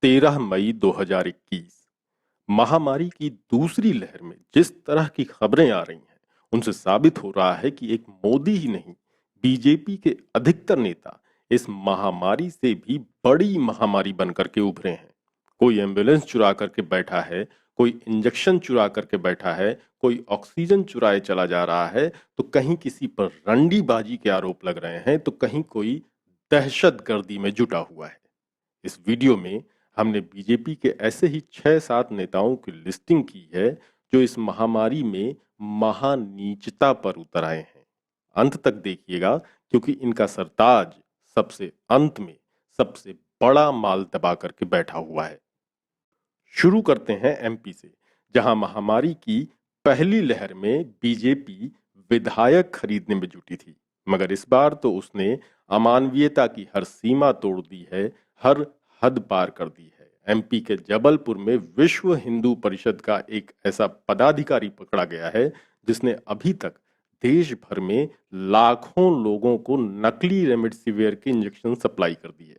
13 मई 2021 महामारी की दूसरी लहर में जिस तरह की खबरें आ रही हैं उनसे साबित हो रहा है कि एक मोदी ही नहीं, बीजेपी के अधिकतर नेता इस महामारी से भी बड़ी महामारी बनकर के उभरे हैं। कोई एम्बुलेंस चुरा करके बैठा है, कोई इंजेक्शन चुरा करके बैठा है, कोई ऑक्सीजन चुराए चला जा रहा है, तो कहीं किसी पर रंडीबाजी के आरोप लग रहे हैं, तो कहीं कोई दहशतगर्दी में जुटा हुआ है। इस वीडियो में हमने बीजेपी के ऐसे ही 6-7 नेताओं की लिस्टिंग की है जो इस महामारी में महानीचता पर उतर आए हैं। अंत तक देखिएगा क्योंकि इनका सरताज सबसे अंत में सबसे बड़ा माल दबा करके बैठा हुआ है। शुरू करते हैं एमपी से, जहां महामारी की पहली लहर में बीजेपी विधायक खरीदने में जुटी थी, मगर इस बार तो उसने अमानवीयता की हर सीमा तोड़ दी है, हर हद पार कर दी है। एमपी के जबलपुर में विश्व हिंदू परिषद का एक ऐसा पदाधिकारी पकड़ा गया है जिसने अभी तक देश भर में लाखों लोगों को नकली रेमडेसिविर के इंजेक्शन सप्लाई कर दिए।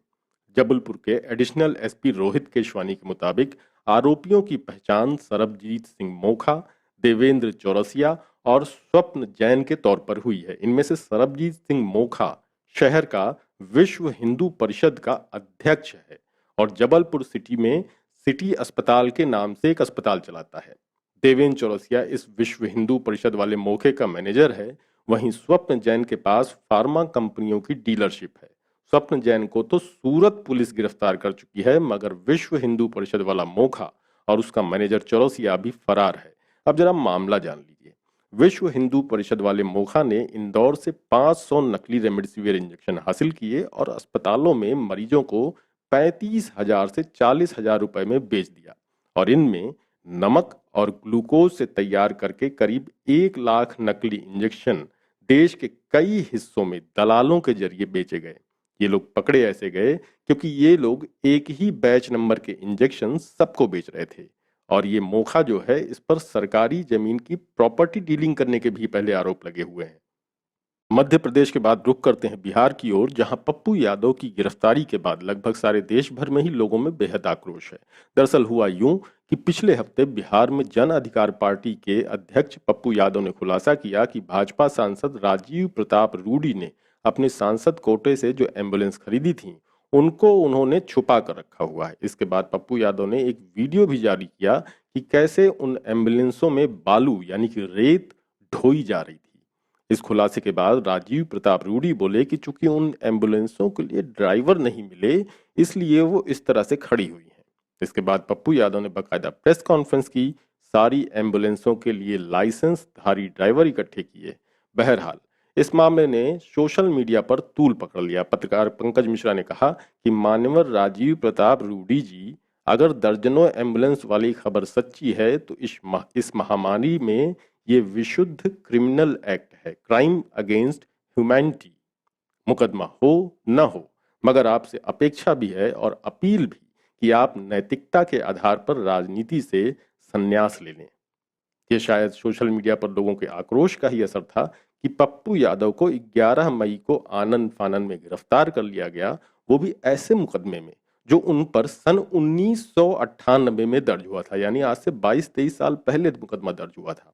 जबलपुर के एडिशनल एसपी रोहित केशवानी के मुताबिक आरोपियों की पहचान सरबजीत सिंह मोखा, देवेंद्र चौरसिया और स्वप्न जैन के तौर पर हुई है। इनमें से सरबजीत सिंह मोखा शहर का विश्व हिंदू परिषद का अध्यक्ष है और जबलपुर सिटी में सिटी अस्पताल के नाम से एक अस्पताल चलाता है। देवेंद्र चौरसिया इस विश्व हिंदू परिषद वाले मोखे का मैनेजर है। वहीं स्वप्न जैन के पास फार्मा कंपनियों की डीलरशिप है। स्वप्न जैन को तो सूरत पुलिस गिरफ्तार कर चुकी है, मगर विश्व हिंदू परिषद वाला मोखा और उसका मैनेजर चौरसिया भी फरार है। अब जरा मामला जान लीजिए। विश्व हिंदू परिषद वाले मोखा ने इंदौर से 500 नकली रेमडेसिविर इंजेक्शन हासिल किए और अस्पतालों में मरीजों को 35,000 से 40,000 रुपए में बेच दिया और इनमें नमक और ग्लूकोज से तैयार करके करीब 1 लाख नकली इंजेक्शन देश के कई हिस्सों में दलालों के जरिए बेचे गए। ये लोग पकड़े ऐसे गए क्योंकि ये लोग एक ही बैच नंबर के इंजेक्शन सबको बेच रहे थे और ये मोखा जो है इस पर सरकारी जमीन की प्रॉपर्टी डीलिंग करने के भी पहले आरोप लगे हुए हैं। मध्य प्रदेश के बाद रुख करते हैं बिहार की ओर, जहां पप्पू यादव की गिरफ्तारी के बाद लगभग सारे देश भर में ही लोगों में बेहद आक्रोश है। दरअसल हुआ यूं कि पिछले हफ्ते बिहार में जन अधिकार पार्टी के अध्यक्ष पप्पू यादव ने खुलासा किया कि भाजपा सांसद राजीव प्रताप रूडी ने अपने सांसद कोटे से जो एम्बुलेंस खरीदी थी उनको उन्होंने छुपा कर रखा हुआ है। इसके बाद पप्पू यादव ने एक वीडियो भी जारी किया कि कैसे उन एम्बुलेंसों में बालू यानी कि रेत ढोई जा रही थी। इस खुलासे के बाद राजीव प्रताप रूडी बोले कि चूंकि उन एम्बुलेंसों के लिए ड्राइवर नहीं मिले इसलिए वो इस तरह से खड़ी हुई हैं। इसके बाद पप्पू यादव ने बकायदा प्रेस कॉन्फ्रेंस की, सारी एम्बुलेंसों के लिए लाइसेंस धारी ड्राइवर इकट्ठे किए। बहरहाल इस मामले ने सोशल मीडिया पर तूल पकड़ लिया। पत्रकार पंकज मिश्रा ने कहा कि मान्यवर राजीव प्रताप रूडी जी, अगर दर्जनों एम्बुलेंस वाली खबर सच्ची है तो इस महामारी में ये विशुद्ध क्रिमिनल एक्ट है, क्राइम अगेंस्ट ह्यूमैनिटी। मुकदमा हो न हो, मगर आपसे अपेक्षा भी है और अपील भी कि आप नैतिकता के आधार पर राजनीति से संन्यास ले लें। ये शायद सोशल मीडिया पर लोगों के आक्रोश का ही असर था कि पप्पू यादव को 11 मई को आनन फानन में गिरफ्तार कर लिया गया, वो भी ऐसे मुकदमे में जो उन पर सन 1998 में दर्ज हुआ था, यानी आज से 22-23 साल पहले मुकदमा दर्ज हुआ था।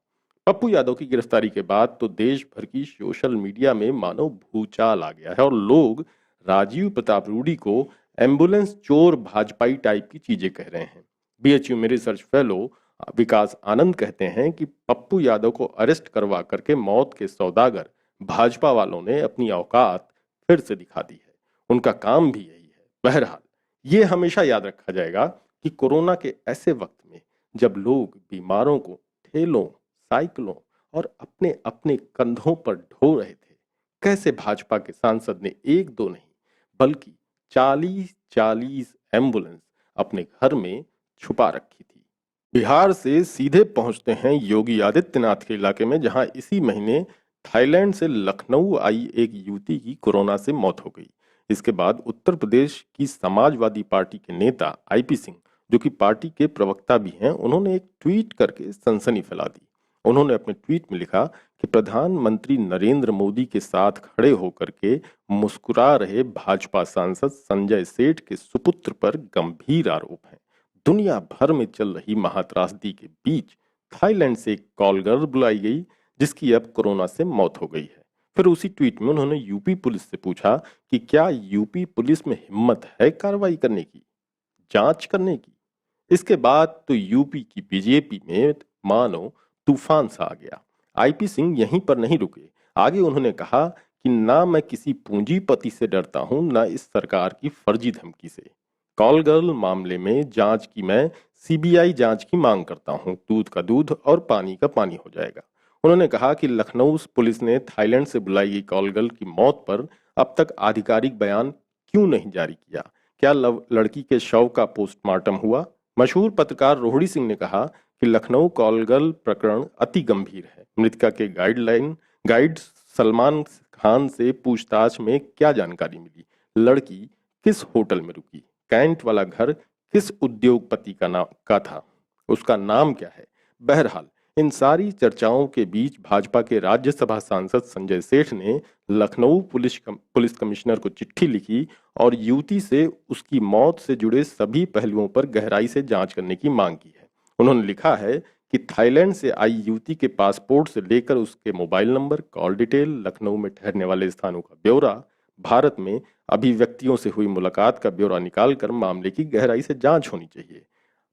पप्पू यादव की गिरफ्तारी के बाद तो देश भर की सोशल मीडिया में मानो भूचाल आ गया है और लोग राजीव प्रताप रूडी को एम्बुलेंस चोर भाजपाई टाइप की चीजें कह रहे हैं। बीएचयू में रिसर्च फेलो विकास आनंद कहते हैं कि पप्पू यादव को अरेस्ट करवा करके मौत के सौदागर भाजपा वालों ने अपनी औकात फिर से दिखा दी है। उनका काम भी यही है। बहरहाल ये हमेशा याद रखा जाएगा कि कोरोना के ऐसे वक्त में जब लोग बीमारों को ठेलों, साइकिलों और अपने अपने कंधों पर ढो रहे थे, कैसे भाजपा के सांसद ने एक दो नहीं बल्कि 40-40 एम्बुलेंस अपने घर में छुपा रखी थी। बिहार से सीधे पहुंचते हैं योगी आदित्यनाथ के इलाके में, जहां इसी महीने थाईलैंड से लखनऊ आई एक युवती की कोरोना से मौत हो गई। इसके बाद उत्तर प्रदेश की समाजवादी पार्टी के नेता आईपी सिंह, जो कि पार्टी के प्रवक्ता भी हैं, उन्होंने एक ट्वीट करके सनसनी फैला दी। उन्होंने अपने ट्वीट में लिखा कि प्रधानमंत्री नरेंद्र मोदी के साथ खड़े होकर के मुस्कुरा रहे भाजपा सांसद संजय सेठ के सुपुत्र पर गंभीर आरोप हैं। दुनिया भर में चल रही महात्रासदी के बीच थाईलैंड से एक कॉल गर्ल बुलाई गई जिसकी अब कोरोना से मौत हो गई है। फिर उसी ट्वीट में उन्होंने यूपी पुलिस से पूछा कि क्या यूपी पुलिस में हिम्मत है कार्रवाई करने की, जांच करने की। इसके बाद तो यूपी की बीजेपी में मानो तूफान सा आ गया। आईपी सिंह यहीं पर नहीं रुके, आगे उन्होंने कहा कि ना मैं किसी पूंजीपति से डरता हूं ना इस सरकार की फर्जी धमकी से। कॉल गर्ल मामले में जांच की मैं सीबीआई जांच की मांग करता हूं, दूध का दूध और पानी का पानी हो जाएगा। उन्होंने कहा कि लखनऊ पुलिस ने थाईलैंड से बुलाई गई कॉल गर्ल की मौत पर अब तक आधिकारिक बयान क्यों नहीं जारी किया, क्या लड़की के शव का पोस्टमार्टम हुआ। मशहूर पत्रकार रोहिणी सिंह ने कहा कि लखनऊ कॉल गर्ल प्रकरण अति गंभीर है। मृतका के गाइड सलमान खान से पूछताछ में क्या जानकारी मिली, लड़की किस होटल में रुकी, कैंट वाला घर किस उद्योगपति का था, उसका नाम क्या है। बहरहाल इन सारी चर्चाओं के बीच भाजपा के राज्यसभा सांसद संजय सेठ ने लखनऊ पुलिस कमिश्नर को चिट्ठी लिखी और युवती से उसकी मौत से जुड़े सभी पहलुओं पर गहराई से जांच करने की मांग की है। उन्होंने लिखा है कि थाईलैंड से आई युवती के पासपोर्ट से लेकर उसके mobile number, call detail, Lucknow में ठहरने वाले स्थानों का ब्यौरा, भारत में अभिव्यक्तियों से हुई मुलाकात का ब्यौरा निकालकर मामले की गहराई से जांच होनी चाहिए।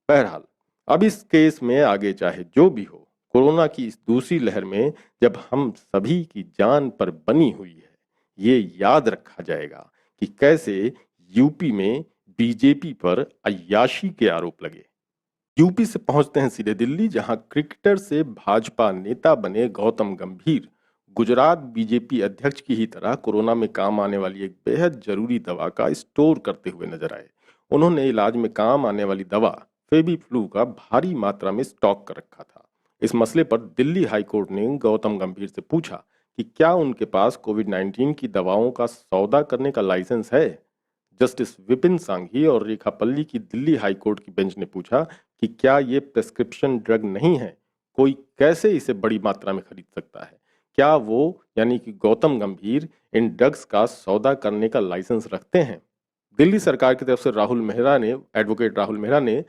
बहरहाल अब इस केस में आगे चाहे जो भी हो, कोरोना की इस दूसरी लहर में जब हम सभी की जान पर बनी हुई है, ये याद रखा जाएगा कि कैसे यूपी में बीजेपी पर अय्याशी के आरोप लगे। यूपी से पहुंचते हैं सीधे दिल्ली, जहां क्रिकेटर से भाजपा नेता बने गौतम गंभीर गुजरात बीजेपी अध्यक्ष की ही तरह कोरोना में काम आने वाली एक बेहद जरूरी दवा का स्टोर करते हुए नजर आए। उन्होंने इलाज में काम आने वाली दवा फेबी फ्लू का भारी मात्रा में स्टॉक कर रखा था। इस मसले पर दिल्ली हाईकोर्ट ने गौतम गंभीर से पूछा कि क्या उनके पास कोविड-19 की दवाओं का सौदा करने का लाइसेंस है। जस्टिस विपिन सांघी और रेखा पल्ली की दिल्ली हाईकोर्ट की बेंच ने पूछा कि क्या ये प्रेस्क्रिप्शन ड्रग नहीं है, कोई कैसे इसे बड़ी मात्रा में खरीद सकता है, क्या वो यानी कि गौतम गंभीर इन ड्रग्स का सौदा करने का लाइसेंस रखते हैं। दिल्ली सरकार की तरफ से एडवोकेट राहुल मेहरा ने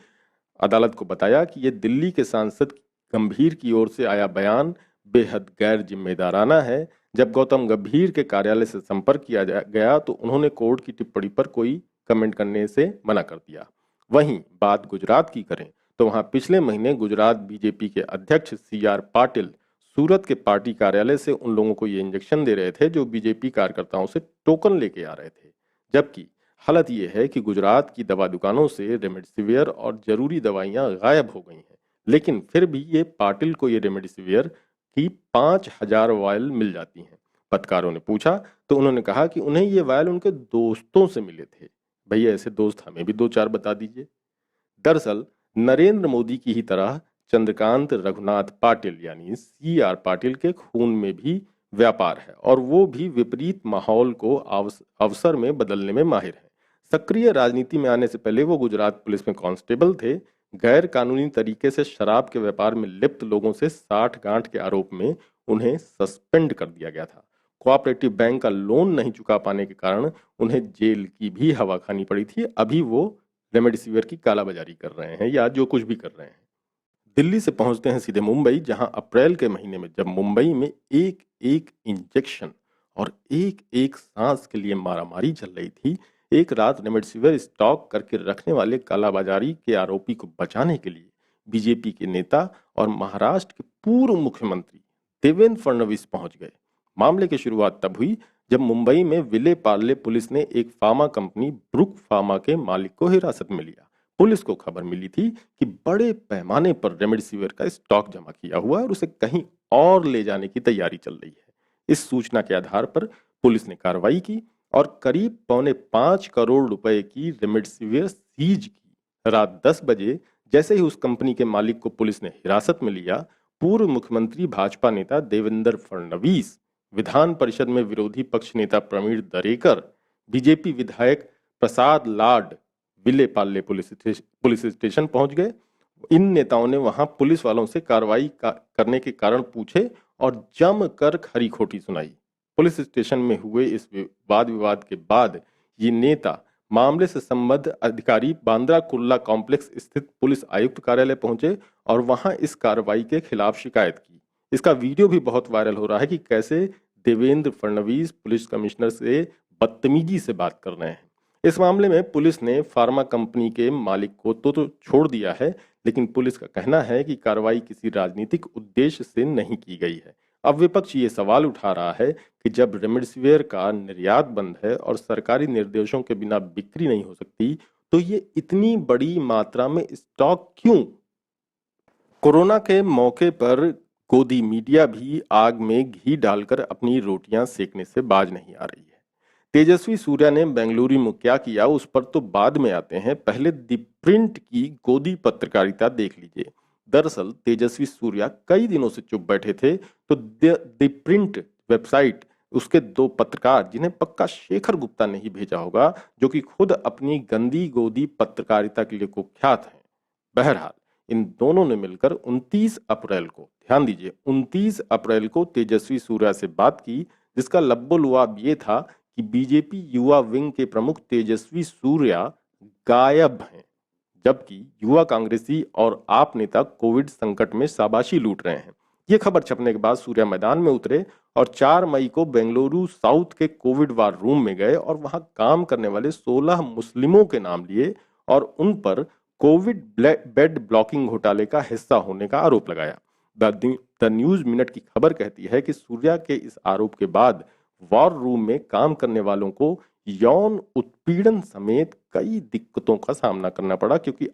अदालत को बताया कि ये दिल्ली के सांसद गंभीर की ओर से आया बयान बेहद गैर जिम्मेदाराना है। जब गौतम गंभीर के कार्यालय से संपर्क किया गया तो उन्होंने कोर्ट की टिप्पणी पर कोई कमेंट करने से मना कर दिया। वहीं बात गुजरात की करें तो वहां पिछले महीने गुजरात बीजेपी के अध्यक्ष CR पाटिल सूरत के पार्टी कार्यालय से उन लोगों को ये इंजेक्शन दे रहे थे जो बीजेपी कार्यकर्ताओं से टोकन लेके आ रहे थे। जबकि हालत ये है कि गुजरात की दवा दुकानों से रेमडेसिविर और जरूरी दवाइयां गायब हो गई हैं, लेकिन फिर भी ये पाटिल को ये रेमडेसिविर की 5,000 वायल मिल जाती हैं। पत्रकारों ने पूछा तो उन्होंने कहा कि उन्हें ये वायल उनके दोस्तों से मिले थे। भैया ऐसे दोस्त हमें भी 2-4 बता दीजिए। दरअसल नरेंद्र मोदी की ही तरह चंद्रकांत रघुनाथ पाटिल यानी CR पाटिल के खून में भी व्यापार है और वो भी विपरीत माहौल को अवसर में बदलने में माहिर है। सक्रिय राजनीति में आने से पहले वो गुजरात पुलिस में कांस्टेबल थे। गैर कानूनी तरीके से शराब के व्यापार में लिप्त लोगों से साठ गांठ के आरोप में उन्हें सस्पेंड कर दिया गया था। कोऑपरेटिव बैंक का लोन नहीं चुका पाने के कारण उन्हें जेल की भी हवा खानी पड़ी थी। अभी वो रेमडेसिविर की कालाबाजारी कर रहे हैं या जो कुछ भी कर रहे हैं। दिल्ली से पहुंचते हैं सीधे मुंबई, जहां अप्रैल के महीने में जब मुंबई में एक एक इंजेक्शन और एक एक सांस के लिए मारामारी चल रही थी, एक रात रेमडेसिविर स्टॉक करके रखने वाले कालाबाजारी के आरोपी को बचाने के लिए बीजेपी के नेता और महाराष्ट्र के पूर्व मुख्यमंत्री देवेंद्र फडणवीस पहुंच गए। मामले की शुरुआत तब हुई जब मुंबई में विले पार्ले पुलिस ने एक फार्मा कंपनी ब्रुक फार्मा के मालिक को हिरासत में लिया। पुलिस को खबर मिली थी कि बड़े पैमाने पर रेमडेसिविर का स्टॉक जमा किया हुआ है और उसे कहीं और ले जाने की तैयारी चल रही है। इस सूचना के आधार पर पुलिस ने कार्रवाई की और करीब 4.25 करोड़ रुपए की रेमडेसिविर सीज की। रात 10 बजे जैसे ही उस कंपनी के मालिक को पुलिस ने हिरासत में लिया, पूर्व मुख्यमंत्री भाजपा नेता देवेंद्र फडणवीस, विधान परिषद में विरोधी पक्ष नेता प्रवीण दरेकर, बीजेपी विधायक प्रसाद लाड विले पार्ले पुलिस स्टेशन पहुंच गए। इन नेताओं ने वहां पुलिस वालों से करने के कारण पूछे और जमकर खरी खोटी सुनाई। पुलिस स्टेशन में हुए इस वाद विवाद के बाद ये नेता मामले से संबद्ध अधिकारी बांद्रा कुर्ला कॉम्प्लेक्स स्थित पुलिस आयुक्त कार्यालय पहुंचे और वहां इस कार्रवाई के खिलाफ शिकायत की। इसका वीडियो भी बहुत वायरल हो रहा है कि कैसे देवेंद्र फडणवीस पुलिस कमिश्नर से बदतमीजी से बात कर रहे हैं। इस मामले में पुलिस ने फार्मा कंपनी के मालिक को तो छोड़ दिया है, लेकिन पुलिस का कहना है कि कार्रवाई किसी राजनीतिक उद्देश्य से नहीं की गई है। अब विपक्ष ये सवाल उठा रहा है कि जब रेमडेसिविर का निर्यात बंद है और सरकारी निर्देशों के बिना बिक्री नहीं हो सकती, तो ये इतनी बड़ी मात्रा में स्टॉक क्यों? कोरोना के मौके पर गोदी मीडिया भी आग में घी डालकर अपनी रोटियां सेकने से बाज नहीं आ रही है। तेजस्वी सूर्या ने बेंगलुरु में क्या किया उस पर तो बाद में आते हैं, पहले द प्रिंट की गोदी पत्रकारिता देख लीजिए। दरअसल तेजस्वी सूर्या कई दिनों से चुप बैठे थे, तो द प्रिंट वेबसाइट उसके दो पत्रकार, जिन्हें पक्का शेखर गुप्ता नहीं भेजा होगा, जो कि खुद अपनी गंदी गोदी पत्रकारिता के लिए कुख्यात हैं। बहरहाल इन दोनों ने मिलकर 29 अप्रैल को, ध्यान दीजिए 29 अप्रैल को तेजस्वी सूर्या से बात की, जिसका लब्बो-लुआब ये था कि बीजेपी युवा विंग के प्रमुख तेजस्वी सूर्या गायब हैं, जबकि युवा कांग्रेसी और आप नेता कोविड संकट में शाबाशी लूट रहे हैं। ये खबर छपने के बाद सूर्या मैदान में उतरे और 4 मई को बेंगलुरु साउथ के कोविड वार रूम में गए और वहां काम करने वाले 16 मुस्लिमों के नाम लिए और उन पर कोविड बेड ब्लॉकिंग घोटाले का हिस्सा होने का आरोप लगाया। द न्यूज मिनट की खबर कहती है कि सूर्या के इस आरोप के बाद वॉर रूम में काम करने वालों को यौन उत्पीड़न समेत कई दिक्कतों का सामना करना पड़ा, क्योंकि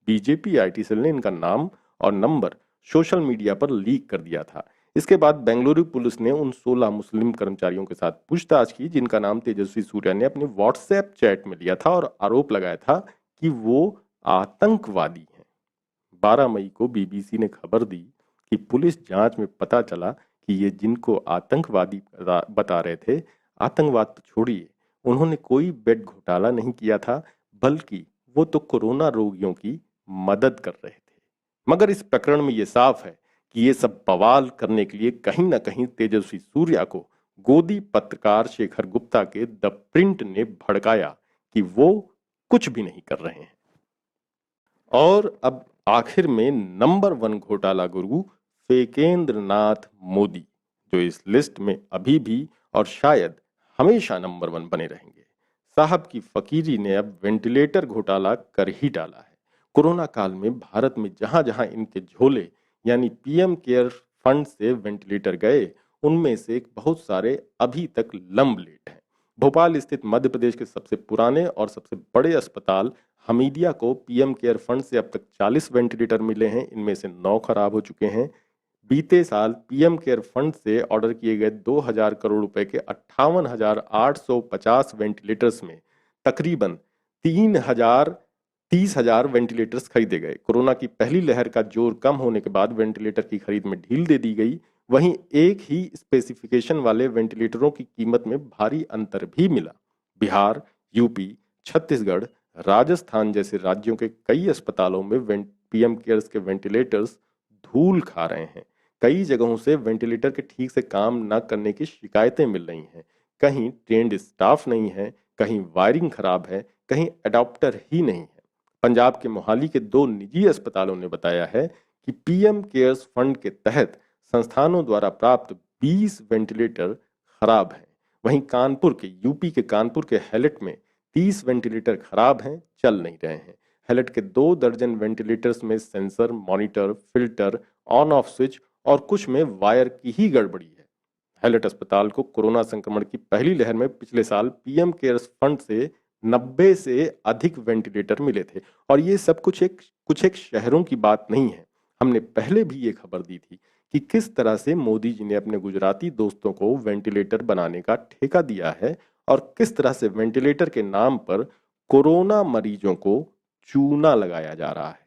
बीजेपी आईटी सेल ने इनका नाम और नंबर सोशल मीडिया पर लीक कर दिया था। इसके बाद बेंगलुरु पुलिस ने उन 16 मुस्लिम कर्मचारियों के साथ पूछताछ की, जिनका नाम तेजस्वी सूर्या ने अपने व्हाट्सएप चैट में लिया था और आरोप लगाया था कि वो आतंकवादी हैं। 12 मई को बीबीसी ने खबर दी कि पुलिस जांच में पता चला कि ये जिनको आतंकवादी बता रहे थे, आतंकवाद तो छोड़िए, उन्होंने कोई बेड घोटाला नहीं किया था, बल्कि वो तो कोरोना रोगियों की मदद कर रहे थे। मगर इस प्रकरण में ये साफ है कि ये सब बवाल करने के लिए कहीं ना कहीं तेजस्वी सूर्या को गोदी पत्रकार शेखर गुप्ता के द प्रिंट ने भड़काया कि वो कुछ भी नहीं कर रहे हैं। और अब आखिर में नंबर 1 घोटाला गुरु फेकेंद्र नाथ मोदी, जो इस लिस्ट में अभी भी और शायद हमेशा नंबर 1 बने रहेंगे। साहब की फकीरी ने अब वेंटिलेटर घोटाला कर ही डाला है। कोरोना काल में भारत में जहां जहां इनके झोले यानी पीएम केयर फंड से वेंटिलेटर गए, उनमें से बहुत सारे अभी तक लंबलेट हैं। भोपाल स्थित मध्य प्रदेश के सबसे पुराने और सबसे बड़े अस्पताल हमीदिया को पीएम केयर फंड से अब तक 40 वेंटिलेटर मिले हैं, इनमें से 9 खराब हो चुके हैं। बीते साल पीएम केयर फंड से ऑर्डर किए गए 2000 करोड़ रुपए के 58,850 वेंटिलेटर्स में तकरीबन 30,000 वेंटिलेटर्स खरीदे गए। कोरोना की पहली लहर का जोर कम होने के बाद वेंटिलेटर की खरीद में ढील दे दी गई। वहीं एक ही स्पेसिफिकेशन वाले वेंटिलेटरों की कीमत में भारी अंतर भी मिला। बिहार, यूपी, छत्तीसगढ़, राजस्थान जैसे राज्यों के कई अस्पतालों में पीएम केयर्स के वेंटिलेटर्स धूल खा रहे हैं। कई जगहों से वेंटिलेटर के ठीक से काम न करने की शिकायतें मिल रही हैं। कहीं ट्रेंड स्टाफ नहीं है, कहीं वायरिंग खराब है, कहीं अडॉप्टर ही नहीं है। पंजाब के मोहाली के 2 निजी अस्पतालों ने बताया है कि पीएम केयर्स फंड के तहत संस्थानों द्वारा प्राप्त 20 वेंटिलेटर खराब हैं। वहीं यूपी के कानपुर के हैलेट में 30 वेंटिलेटर खराब हैं, चल नहीं रहे हैं। हैलेट के 2 दर्जन वेंटिलेटर्स में sensor, monitor, filter, on off switch और कुछ में वायर की ही गड़बड़ी है। हैलेट अस्पताल को कोरोना संक्रमण की पहली लहर में पिछले साल पीएम केयर्स फंड से 90 से अधिक वेंटिलेटर मिले थे और ये सब कुछ एक शहरों की बात नहीं है। हमने पहले भी ये खबर दी थी कि किस तरह से मोदी जी ने अपने गुजराती दोस्तों को वेंटिलेटर बनाने का ठेका दिया है और किस तरह से वेंटिलेटर के नाम पर कोरोना मरीजों को चूना लगाया जा रहा है।